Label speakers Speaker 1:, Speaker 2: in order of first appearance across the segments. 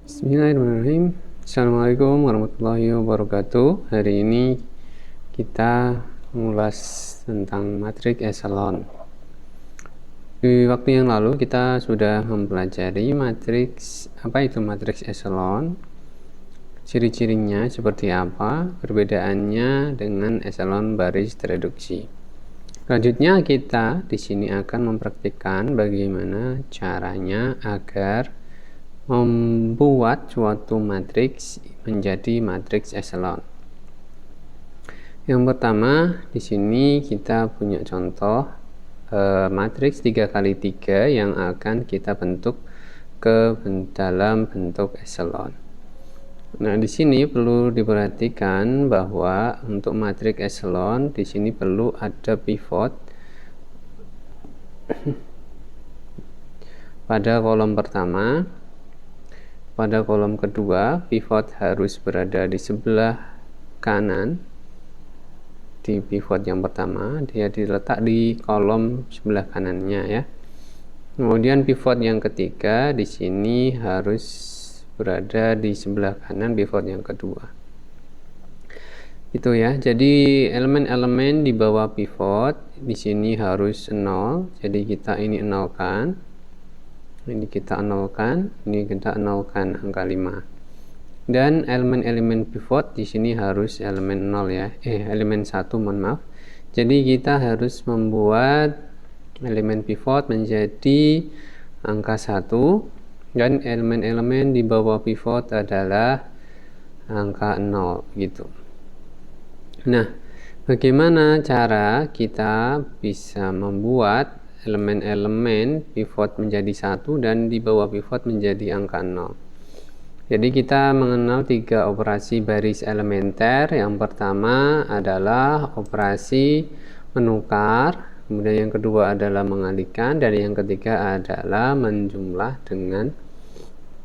Speaker 1: Bismillahirrahmanirrahim. Assalamualaikum warahmatullahi wabarakatuh. Hari ini kita mengulas tentang matriks eselon. Di waktu yang lalu kita sudah mempelajari matriks, apa itu matriks eselon, ciri-cirinya seperti apa, perbedaannya dengan eselon baris tereduksi. Selanjutnya kita di sini akan mempraktikkan bagaimana caranya agar membuat suatu matriks menjadi matriks eselon. Yang pertama, di sini kita punya contoh matriks 3x3 yang akan kita bentuk ke dalam bentuk eselon. Nah, di sini perlu diperhatikan bahwa untuk matriks eselon di sini perlu ada pivot pada kolom pertama. Pada kolom kedua, pivot harus berada di sebelah kanan. Di pivot yang pertama, dia diletak di kolom sebelah kanannya ya. Kemudian pivot yang ketiga di sini harus berada di sebelah kanan pivot yang kedua. Itu ya. Jadi elemen-elemen di bawah pivot di sini harus 0. Jadi kita ini nolkan. Ini kita nolkan, ini kita nolkan angka 5. Dan elemen-elemen pivot di sini harus elemen 0 ya. Elemen 1, mohon maaf. Jadi kita harus membuat elemen pivot menjadi angka 1 dan elemen-elemen di bawah pivot adalah angka 0 gitu. Nah, bagaimana cara kita bisa membuat elemen-elemen pivot menjadi 1 dan di bawah pivot menjadi angka 0. Jadi kita mengenal 3 operasi baris elementer. Yang pertama adalah operasi menukar, kemudian yang kedua adalah mengalihkan, dan yang ketiga adalah menjumlah dengan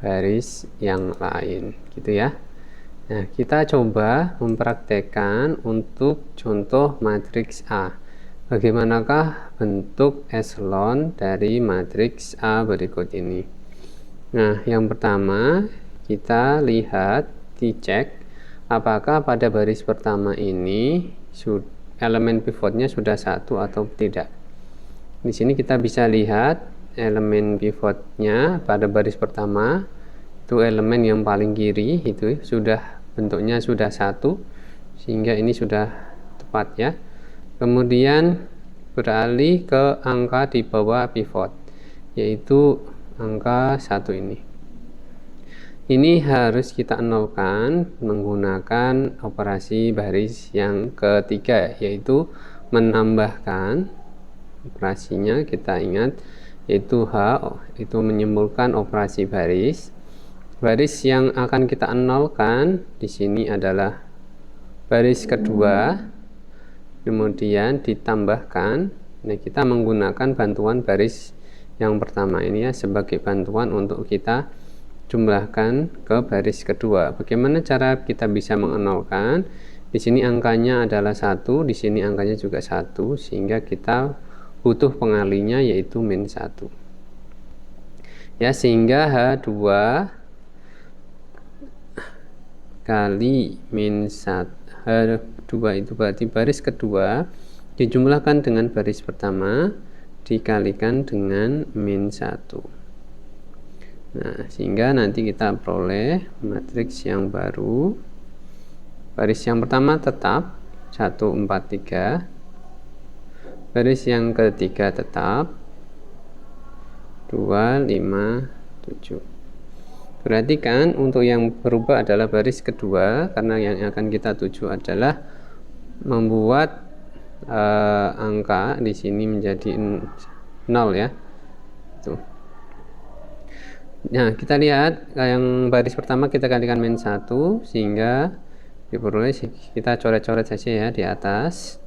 Speaker 1: baris yang lain gitu ya. Nah, kita coba mempraktekkan untuk contoh matriks A. Bagaimanakah bentuk eselon dari matriks A berikut ini? Nah, yang pertama kita lihat, dicek apakah pada baris pertama ini elemen pivotnya sudah 1 atau tidak. Di sini kita bisa lihat elemen pivotnya pada baris pertama itu elemen yang paling kiri itu sudah bentuknya sudah 1, sehingga ini sudah tepat ya. Kemudian beralih ke angka di bawah pivot, yaitu angka 1 ini. Ini harus kita nolkan menggunakan operasi baris yang ketiga, yaitu menambahkan. Operasinya kita ingat, yaitu H, itu menyimpulkan operasi baris. Baris yang akan kita nolkan di sini adalah baris kedua. Kemudian ditambahkan, nah kita menggunakan bantuan baris yang pertama ini ya sebagai bantuan untuk kita jumlahkan ke baris kedua. Bagaimana cara kita bisa mengenolkan? Di sini angkanya adalah 1, di sini angkanya juga 1, sehingga kita butuh pengalinya yaitu min 1. Ya, sehingga H2 kali min 1. H2 itu berarti baris kedua dijumlahkan dengan baris pertama dikalikan dengan min 1. Nah, sehingga nanti kita peroleh matriks yang baru. Baris yang pertama tetap 1, 4, 3. Baris yang ketiga tetap 2, 5, 7. Perhatikan untuk yang berubah adalah baris kedua, karena yang akan kita tuju adalah membuat angka di sini menjadi 0 ya. Tuh. Nah, kita lihat yang baris pertama kita kalikan min 1, sehingga diperoleh, kita coret-coret saja ya di atas.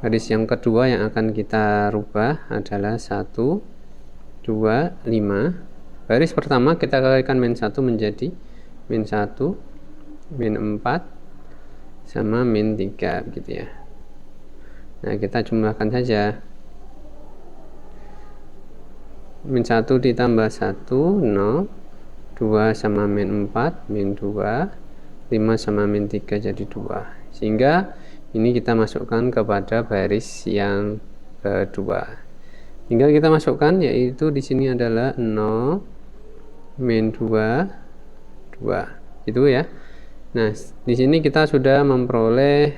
Speaker 1: Baris yang kedua yang akan kita rubah adalah 1, 2, 5. Baris pertama kita kalikan min 1 menjadi min 1, min 4, sama min 3 gitu ya. Nah, kita jumlahkan saja. Min 1 ditambah 1, 0. 2 sama min 4, min 2, 5 sama min 3 jadi 2. Sehingga ini kita masukkan kepada baris yang kedua. Tinggal kita masukkan, yaitu di sini adalah 0, min 2, 2. Gitu ya. Nah, di sini kita sudah memperoleh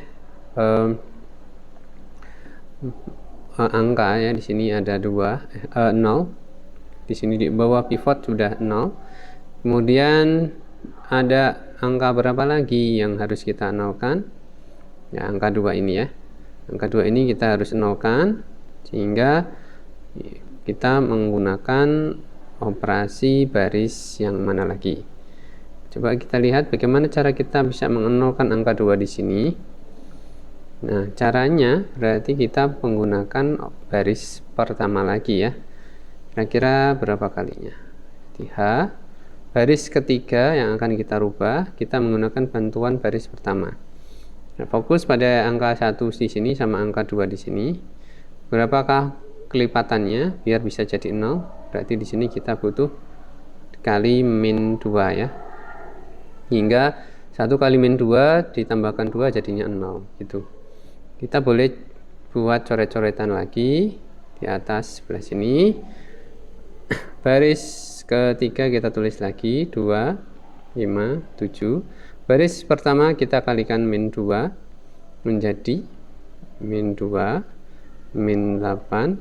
Speaker 1: angka ya. Di sini ada 0. Di sini di bawah pivot sudah 0. Kemudian ada angka berapa lagi yang harus kita nolkan? Ya, angka 2 ini ya. Angka 2 ini kita harus nolkan, sehingga kita menggunakan operasi baris yang mana lagi. Coba kita lihat bagaimana cara kita bisa mengenolkan angka 2 di sini. Nah, caranya berarti kita menggunakan baris pertama lagi ya. Kira-kira berapa kalinya? Di H, baris ketiga yang akan kita rubah, kita menggunakan bantuan baris pertama. Nah, fokus pada angka 1 di sini sama angka 2 di sini. Berapakah kelipatannya biar bisa jadi 0? Berarti di sini kita butuh kali min 2 ya. Hingga 1 kali min 2 ditambahkan 2 jadinya 0 gitu. Kita boleh buat coret-coretan lagi di atas sebelah sini. Baris ketiga kita tulis lagi 2, 5, 7. Baris pertama kita kalikan min 2 menjadi min 2, min 8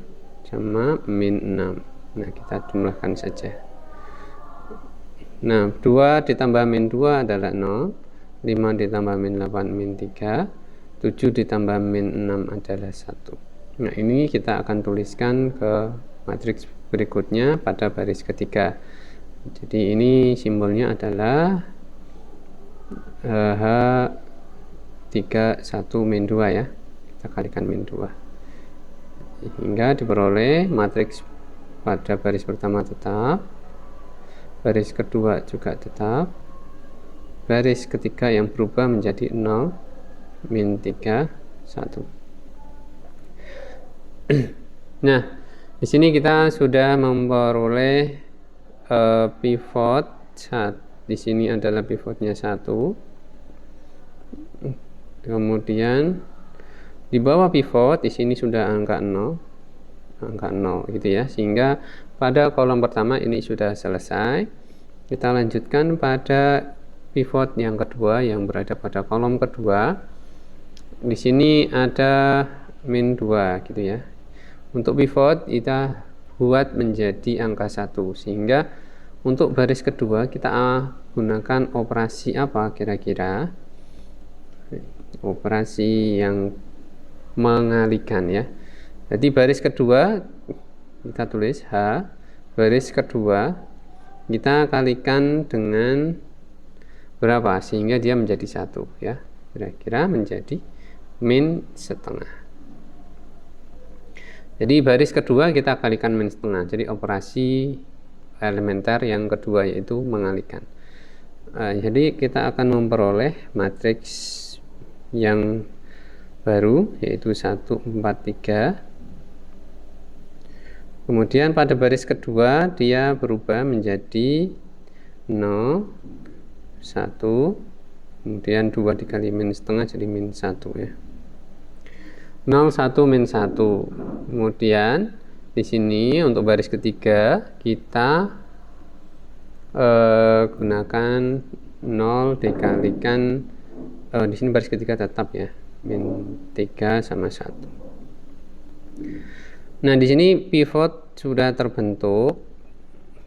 Speaker 1: sama min 6. Nah, kita jumlahkan saja. Nah, 2 ditambah min 2 adalah 0, 5 ditambah min 8 min 3, 7 ditambah min 6 adalah 1. Nah, ini kita akan tuliskan ke matriks berikutnya pada baris ketiga. Jadi ini simbolnya adalah H31 min 2 ya. Kita kalikan min 2. Hingga diperoleh matriks pada baris pertama tetap, baris kedua juga tetap, baris ketiga yang berubah menjadi 0, min 3, 1. Nah, di sini kita sudah memperoleh pivot. Di sini adalah pivotnya 1. Kemudian di bawah pivot di sini sudah angka 0 gitu ya, sehingga pada kolom pertama ini sudah selesai. Kita lanjutkan pada pivot yang kedua yang berada pada kolom kedua. Di sini ada min 2 gitu ya. Untuk pivot kita buat menjadi angka 1, sehingga untuk baris kedua kita gunakan operasi apa kira-kira? Operasi yang mengalihkan ya. Jadi baris kedua kita tulis H, baris kedua kita kalikan dengan berapa sehingga dia menjadi 1 ya. Kira-kira menjadi min setengah. Jadi baris kedua kita kalikan min setengah. Jadi operasi elementer yang kedua yaitu mengalihkan. Jadi kita akan memperoleh matriks yang baru yaitu 1, 4, 3. Kemudian pada baris kedua dia berubah menjadi 0, 1, kemudian 2 dikali min setengah jadi min 1 ya. 0, 1, min 1. Kemudian di sini untuk baris ketiga kita gunakan 0 dikalikan di sini baris ketiga tetap ya, min 3 sama 1. Nah, di sini pivot sudah terbentuk.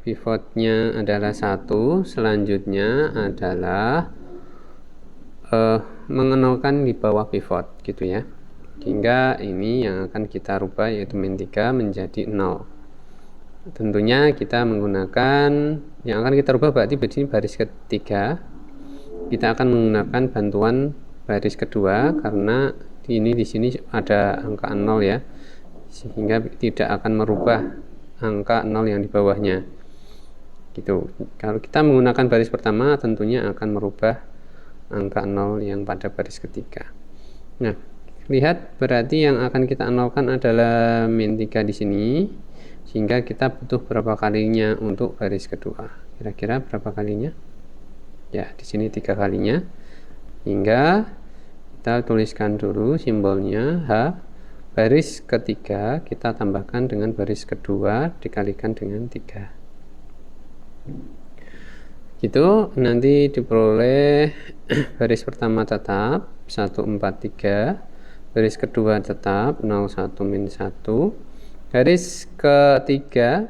Speaker 1: Pivotnya adalah 1. Selanjutnya adalah mengenolkan di bawah pivot gitu ya. Hingga ini yang akan kita rubah yaitu min 3 menjadi 0. Tentunya kita menggunakan yang akan kita rubah berarti di sini baris ketiga. Kita akan menggunakan bantuan baris kedua karena ini di sini ada angka 0 ya. Sehingga tidak akan merubah angka 0 yang di bawahnya gitu. Kalau kita menggunakan baris pertama tentunya akan merubah angka 0 yang pada baris ketiga. Nah, lihat berarti yang akan kita nolkan adalah min 3 di sini, sehingga kita butuh berapa kalinya untuk baris kedua. Kira-kira berapa kalinya? Ya, di sini 3 kalinya. Hingga kita tuliskan dulu simbolnya H. Baris ketiga kita tambahkan dengan baris kedua dikalikan dengan 3. Gitu, nanti diperoleh baris pertama tetap 143, baris kedua tetap 01 min 1, baris ketiga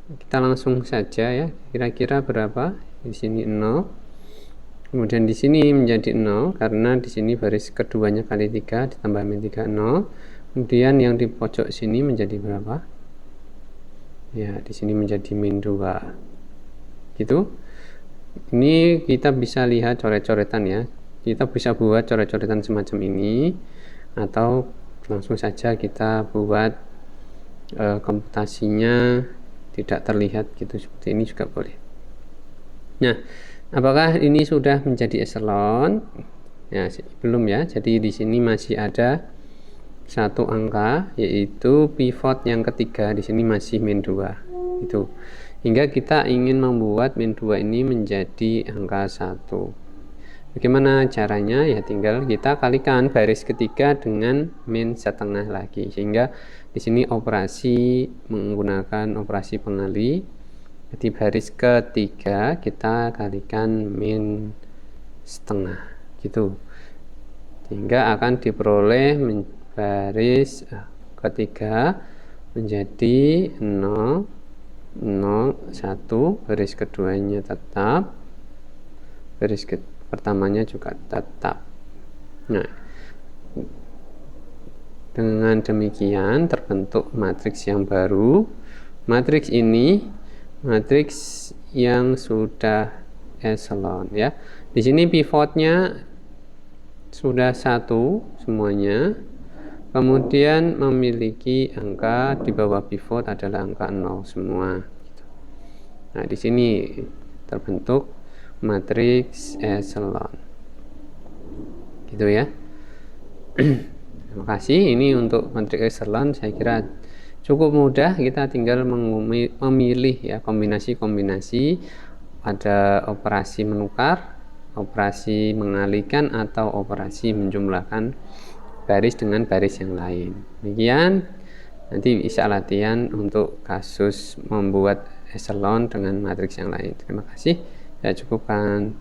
Speaker 1: kita langsung saja ya, kira-kira berapa? Di sini 0. Kemudian di sini menjadi 0 karena di sini baris keduanya kali 3 ditambah min 3 0. Kemudian yang di pojok sini menjadi berapa? Ya, di sini menjadi min 2. Gitu. Ini kita bisa lihat coret-coretan ya. Kita bisa buat coret-coretan semacam ini atau langsung saja kita buat komputasinya tidak terlihat gitu, seperti ini juga boleh. Nah, apakah ini sudah menjadi echelon? Ya, belum ya. Jadi di sini masih ada satu angka, yaitu pivot yang ketiga di sini masih min 2 itu. Hingga kita ingin membuat min 2 ini menjadi angka 1. Bagaimana caranya? Ya tinggal kita kalikan baris ketiga dengan min setengah lagi. Sehingga di sini operasi menggunakan operasi pengali. Jadi baris ketiga kita kalikan min setengah gitu. Sehingga akan diperoleh baris ketiga menjadi 0 0 1, baris keduanya tetap, baris pertamanya juga tetap. Nah, dengan demikian terbentuk matriks yang baru. Matriks ini matriks yang sudah echelon ya. Di sini pivotnya sudah 1 semuanya. Kemudian memiliki angka di bawah pivot adalah angka 0 semua. Nah, di sini terbentuk matriks echelon. Gitu ya. Terima kasih. Ini untuk matriks echelon saya kira cukup mudah. Kita tinggal memilih ya kombinasi-kombinasi pada operasi menukar, operasi mengalihkan atau operasi menjumlahkan baris dengan baris yang lain. Demikian, nanti bisa latihan untuk kasus membuat echelon dengan matriks yang lain. Terima kasih, saya cukupkan.